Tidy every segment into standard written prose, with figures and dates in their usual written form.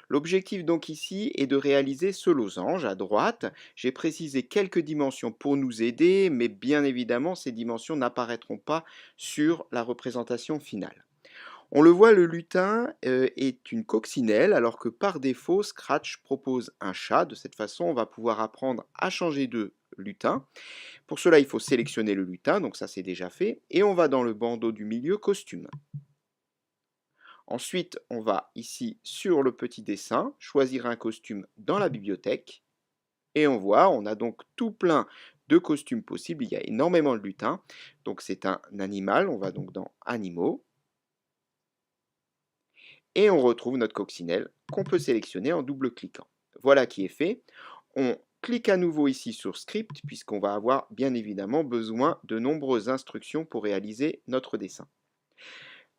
L'objectif donc ici est de réaliser ce losange à droite. J'ai précisé quelques dimensions pour nous aider, mais bien évidemment, ces dimensions n'apparaîtront pas sur la représentation finale. On le voit, le lutin est une coccinelle, alors que par défaut, Scratch propose un chat. De cette façon, on va pouvoir apprendre à changer de lutin. Pour cela, il faut sélectionner le lutin, donc ça c'est déjà fait, et on va dans le bandeau du milieu costume. Ensuite, on va ici sur le petit dessin, choisir un costume dans la bibliothèque, et on voit, on a donc tout plein de costumes possibles, il y a énormément de lutins, donc c'est un animal, on va donc dans animaux, et on retrouve notre coccinelle qu'on peut sélectionner en double-cliquant. Voilà qui est fait. On clique à nouveau ici sur Script, puisqu'on va avoir bien évidemment besoin de nombreuses instructions pour réaliser notre dessin.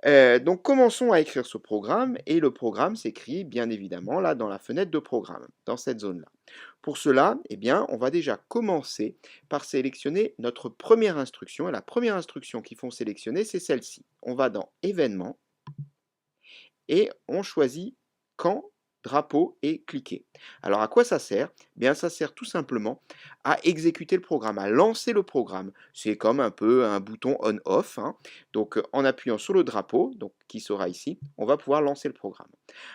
Donc commençons à écrire ce programme, et le programme s'écrit bien évidemment là dans la fenêtre de programme, dans cette zone-là. Pour cela, eh bien, on va déjà commencer par sélectionner notre première instruction, et la première instruction qu'il faut sélectionner, c'est celle-ci. On va dans Événements, et on choisit Camp, drapeau et cliquer. Alors à quoi ça sert? Eh bien, ça sert tout simplement à exécuter le programme, à lancer le programme. C'est comme un peu un bouton on-off, hein. Donc en appuyant sur le drapeau, donc, qui sera ici, on va pouvoir lancer le programme.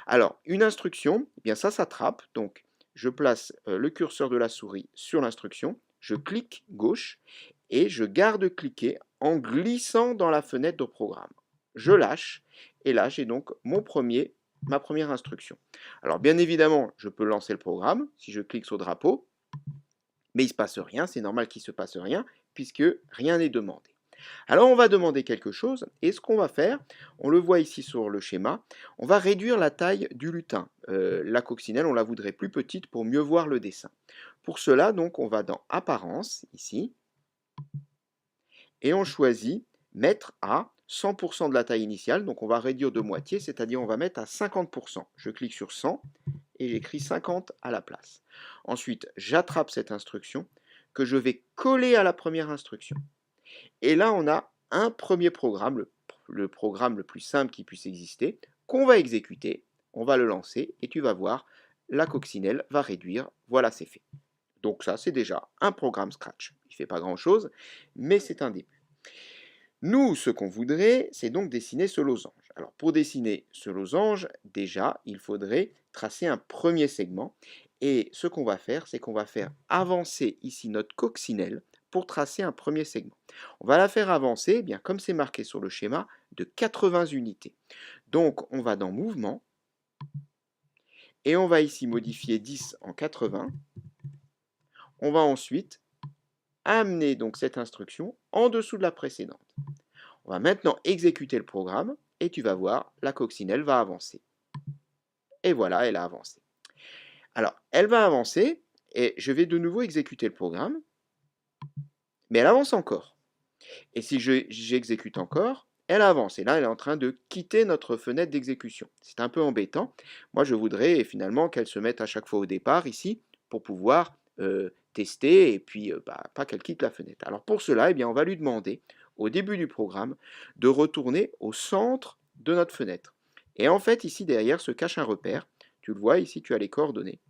Alors une instruction, eh bien ça s'attrape. Donc je place le curseur de la souris sur l'instruction, je clique gauche et je garde cliqué en glissant dans la fenêtre de programme. Je lâche et là j'ai donc ma première instruction. Alors bien évidemment, je peux lancer le programme si je clique sur drapeau, mais il ne se passe rien, c'est normal qu'il ne se passe rien, puisque rien n'est demandé. Alors on va demander quelque chose, et ce qu'on va faire, on le voit ici sur le schéma, on va réduire la taille du lutin. La coccinelle, on la voudrait plus petite pour mieux voir le dessin. Pour cela, donc, on va dans Apparence, ici, et on choisit Mettre à 100% de la taille initiale, donc on va réduire de moitié, c'est-à-dire on va mettre à 50%. Je clique sur 100 et j'écris 50 à la place. Ensuite, j'attrape cette instruction que je vais coller à la première instruction. Et là, on a un premier programme, le programme le plus simple qui puisse exister, qu'on va exécuter. On va le lancer et tu vas voir, la coccinelle va réduire. Voilà, c'est fait. Donc ça, c'est déjà un programme Scratch. Il ne fait pas grand-chose, mais c'est un début. Nous, ce qu'on voudrait, c'est donc dessiner ce losange. Alors pour dessiner ce losange, déjà, il faudrait tracer un premier segment. Et ce qu'on va faire, c'est qu'on va faire avancer ici notre coccinelle pour tracer un premier segment. On va la faire avancer, eh bien comme c'est marqué sur le schéma, de 80 unités. Donc on va dans Mouvement, et on va ici modifier 10 en 80. On va ensuite amener donc cette instruction en dessous de la précédente. On va maintenant exécuter le programme et tu vas voir, la coccinelle va avancer. Et voilà, elle a avancé. Alors, elle va avancer et je vais de nouveau exécuter le programme, mais elle avance encore. Et si j'exécute encore, elle avance. Et là, elle est en train de quitter notre fenêtre d'exécution. C'est un peu embêtant. Moi, je voudrais finalement qu'elle se mette à chaque fois au départ ici pour pouvoir tester et puis pas qu'elle quitte la fenêtre. Alors pour cela, eh bien, on va lui demander au début du programme de retourner au centre de notre fenêtre. Et en fait, ici derrière se cache un repère. Tu le vois, ici tu as les coordonnées.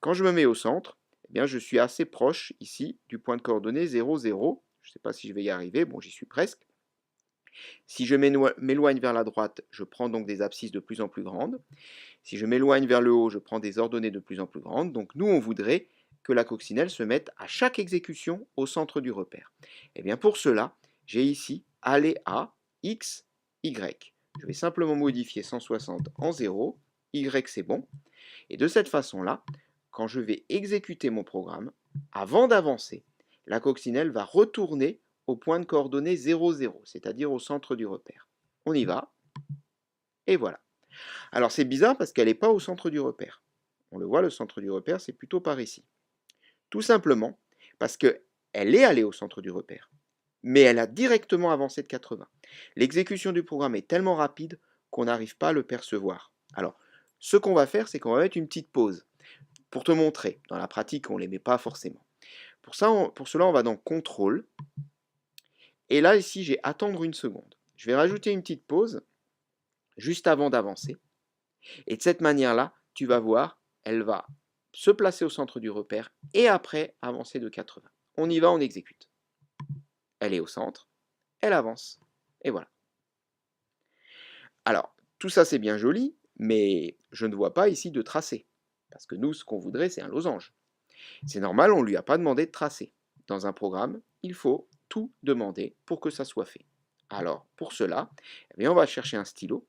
Quand je me mets au centre, eh bien, je suis assez proche ici du point de coordonnées 0, 0. Je ne sais pas si je vais y arriver, bon j'y suis presque. Si je m'éloigne vers la droite, je prends donc des abscisses de plus en plus grandes. Si je m'éloigne vers le haut, je prends des ordonnées de plus en plus grandes. Donc nous, on voudrait que la coccinelle se mette à chaque exécution au centre du repère. Et bien pour cela, j'ai ici aller à x, y. Je vais simplement modifier 160 en 0, y c'est bon. Et de cette façon-là, quand je vais exécuter mon programme, avant d'avancer, la coccinelle va retourner au point de coordonnées 0, 0, c'est-à-dire au centre du repère. On y va, et voilà. Alors c'est bizarre parce qu'elle n'est pas au centre du repère. On le voit, le centre du repère, c'est plutôt par ici. Tout simplement parce qu'elle est allée au centre du repère, mais elle a directement avancé de 80. L'exécution du programme est tellement rapide qu'on n'arrive pas à le percevoir. Alors, ce qu'on va faire, c'est qu'on va mettre une petite pause pour te montrer. Dans la pratique, on ne les met pas forcément. Pour cela, on va dans Contrôle. Et là, ici, j'ai Attendre une seconde. Je vais rajouter une petite pause juste avant d'avancer. Et de cette manière-là, tu vas voir, elle va se placer au centre du repère et après avancer de 80. On y va, on exécute. Elle est au centre, elle avance, et voilà. Alors, tout ça c'est bien joli, mais je ne vois pas ici de tracé, parce que nous, ce qu'on voudrait, c'est un losange. C'est normal, on ne lui a pas demandé de tracer. Dans un programme, il faut tout demander pour que ça soit fait. Alors, pour cela, eh bien, on va chercher un stylo,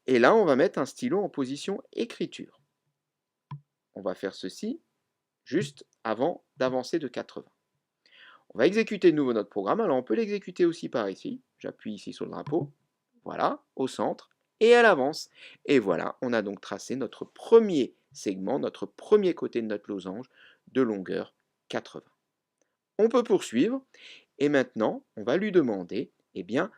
et là, on va mettre un stylo en position écriture. On va faire ceci juste avant d'avancer de 80. On va exécuter de nouveau notre programme. Alors on peut l'exécuter aussi par ici. J'appuie ici sur le drapeau. Voilà, au centre. Et elle avance. Et voilà, on a donc tracé notre premier segment, notre premier côté de notre losange de longueur 80. On peut poursuivre. Et maintenant, on va lui demander eh bien,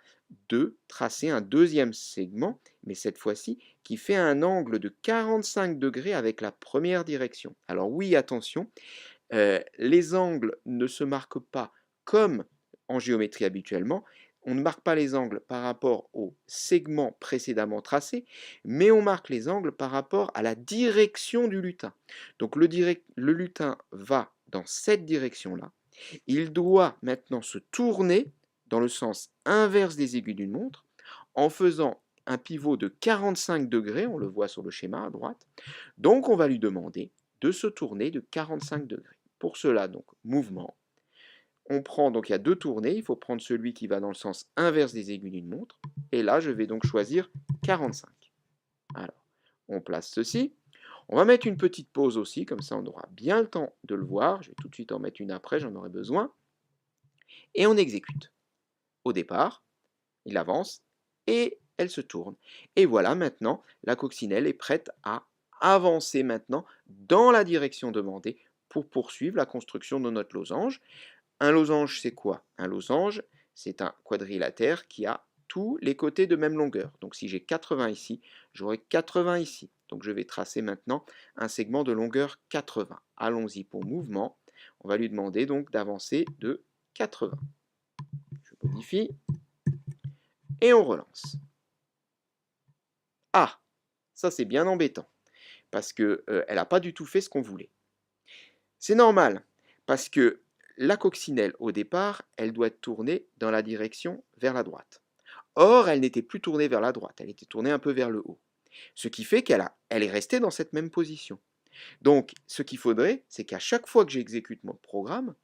de tracer un deuxième segment, mais cette fois-ci, qui fait un angle de 45 degrés avec la première direction. Alors oui, attention, les angles ne se marquent pas comme en géométrie habituellement. On ne marque pas les angles par rapport au segment précédemment tracé, mais on marque les angles par rapport à la direction du lutin. Donc le lutin va dans cette direction-là. Il doit maintenant se tourner dans le sens inverse des aiguilles d'une montre en faisant un pivot de 45 degrés, on le voit sur le schéma à droite. Donc on va lui demander de se tourner de 45 degrés. Pour cela, donc, mouvement. On prend, donc il y a deux tournées, il faut prendre celui qui va dans le sens inverse des aiguilles d'une montre. Et là, je vais donc choisir 45. Alors, on place ceci. On va mettre une petite pause aussi, comme ça on aura bien le temps de le voir. Je vais tout de suite en mettre une après, j'en aurai besoin. Et on exécute. Au départ, il avance et elle se tourne. Et voilà, maintenant, la coccinelle est prête à avancer maintenant dans la direction demandée pour poursuivre la construction de notre losange. Un losange, c'est quoi? Un losange, c'est un quadrilatère qui a tous les côtés de même longueur. Donc si j'ai 80 ici, j'aurai 80 ici. Donc je vais tracer maintenant un segment de longueur 80. Allons-y pour mouvement. On va lui demander donc d'avancer de 80. Je modifie et on relance. Ah, ça c'est bien embêtant parce qu'elle n'a pas du tout fait ce qu'on voulait. C'est normal parce que la coccinelle au départ, elle doit être tournée dans la direction vers la droite. Or, elle n'était plus tournée vers la droite, elle était tournée un peu vers le haut. Ce qui fait elle est restée dans cette même position. Donc, ce qu'il faudrait, c'est qu'à chaque fois que j'exécute mon programme,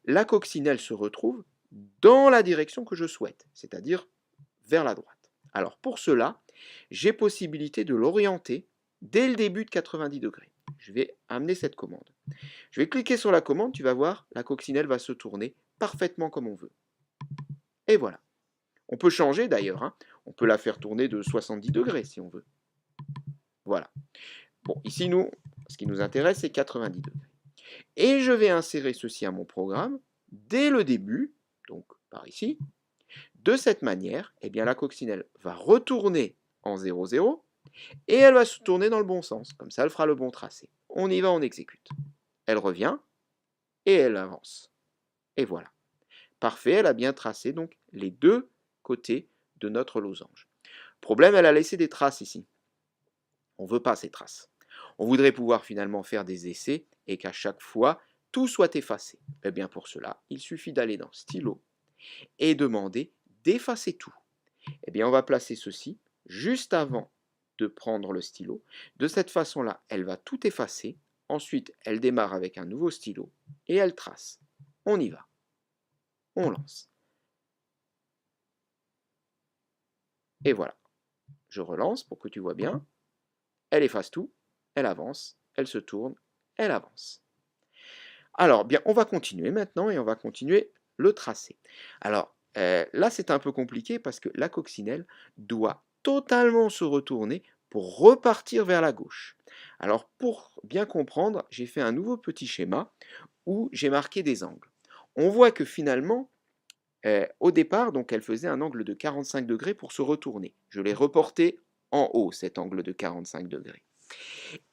la coccinelle se retrouve dans la direction que je souhaite, c'est-à-dire vers la droite. Alors, pour cela, j'ai possibilité de l'orienter dès le début de 90 degrés. Je vais amener cette commande. Je vais cliquer sur la commande, tu vas voir, la coccinelle va se tourner parfaitement comme on veut. Et voilà. On peut changer d'ailleurs, hein. On peut la faire tourner de 70 degrés si on veut. Voilà. Bon, ici, nous, ce qui nous intéresse, c'est 90 degrés. Et je vais insérer ceci à mon programme dès le début, donc par ici. De cette manière, eh bien, la coccinelle va retourner en 0, 0 et elle va se tourner dans le bon sens. Comme ça, elle fera le bon tracé. On y va, on exécute. Elle revient et elle avance. Et voilà. Parfait, elle a bien tracé donc les deux côtés de notre losange. Problème, elle a laissé des traces ici. On ne veut pas ces traces. On voudrait pouvoir finalement faire des essais et qu'à chaque fois, tout soit effacé. Eh bien pour cela, il suffit d'aller dans Stylo et demander d'effacer tout. Eh bien on va placer ceci juste avant de prendre le stylo. De cette façon-là, elle va tout effacer. Ensuite, elle démarre avec un nouveau stylo et elle trace. On y va. On lance. Et voilà. Je relance pour que tu vois bien. Elle efface tout, elle avance, elle se tourne, elle avance. Alors, bien, on va continuer maintenant et on va continuer le tracé. Alors, là, c'est un peu compliqué parce que la coccinelle doit totalement se retourner pour repartir vers la gauche. Alors, pour bien comprendre, j'ai fait un nouveau petit schéma où j'ai marqué des angles. On voit que finalement, au départ, donc, elle faisait un angle de 45 degrés pour se retourner. Je l'ai reporté en haut, cet angle de 45 degrés.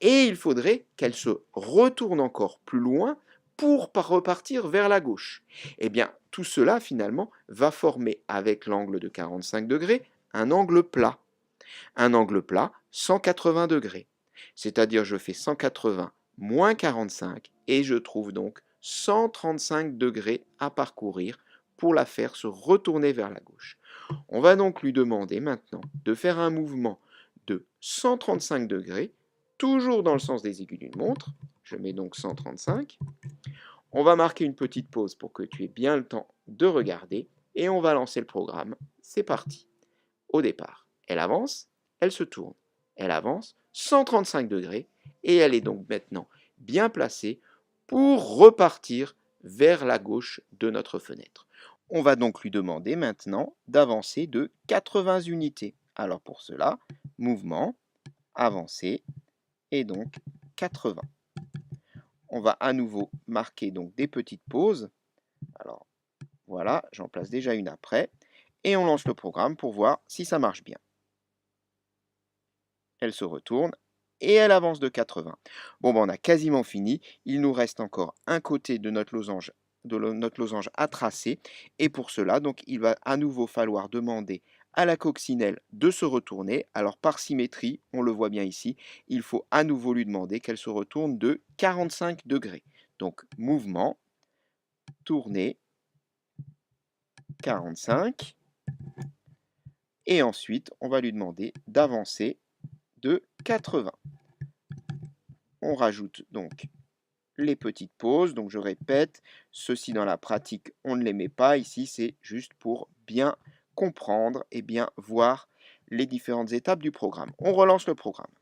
Et il faudrait qu'elle se retourne encore plus loin pour repartir vers la gauche. Eh bien, tout cela, finalement, va former, avec l'angle de 45 degrés, un angle plat. Un angle plat, 180 degrés. C'est-à-dire je fais 180 moins 45 et je trouve donc 135 degrés à parcourir pour la faire se retourner vers la gauche. On va donc lui demander maintenant de faire un mouvement de 135 degrés, toujours dans le sens des aiguilles d'une montre. Je mets donc 135. On va marquer une petite pause pour que tu aies bien le temps de regarder et on va lancer le programme. C'est parti. Au départ, elle avance, elle se tourne, elle avance 135 degrés et elle est donc maintenant bien placée pour repartir vers la gauche de notre fenêtre. On va donc lui demander maintenant d'avancer de 80 unités. Alors pour cela, mouvement, avancer et donc 80. On va à nouveau marquer donc des petites pauses. Alors voilà, j'en place déjà une après. Et on lance le programme pour voir si ça marche bien. Elle se retourne et elle avance de 80. Bon, ben, on a quasiment fini. Il nous reste encore un côté de notre losange à tracer. Et pour cela, donc, il va à nouveau falloir demander à la coccinelle de se retourner. Alors, par symétrie, on le voit bien ici, il faut à nouveau lui demander qu'elle se retourne de 45 degrés. Donc, mouvement, tourner, 45. Et ensuite, on va lui demander d'avancer de 80. On rajoute donc les petites pauses. Donc je répète, ceci dans la pratique, on ne les met pas. Ici, c'est juste pour bien comprendre et bien voir les différentes étapes du programme. On relance le programme.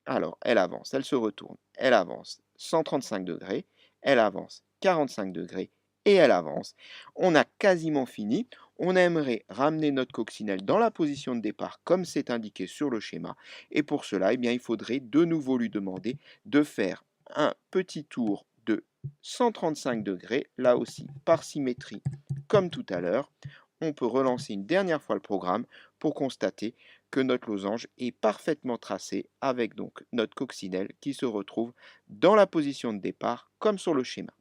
Alors, elle avance, elle se retourne, elle avance 135 degrés, elle avance 45 degrés et elle avance. On a quasiment fini. On aimerait ramener notre coccinelle dans la position de départ comme c'est indiqué sur le schéma. Et pour cela, eh bien, il faudrait de nouveau lui demander de faire un petit tour de 135 degrés, là aussi par symétrie comme tout à l'heure. On peut relancer une dernière fois le programme pour constater que notre losange est parfaitement tracé avec donc notre coccinelle qui se retrouve dans la position de départ comme sur le schéma.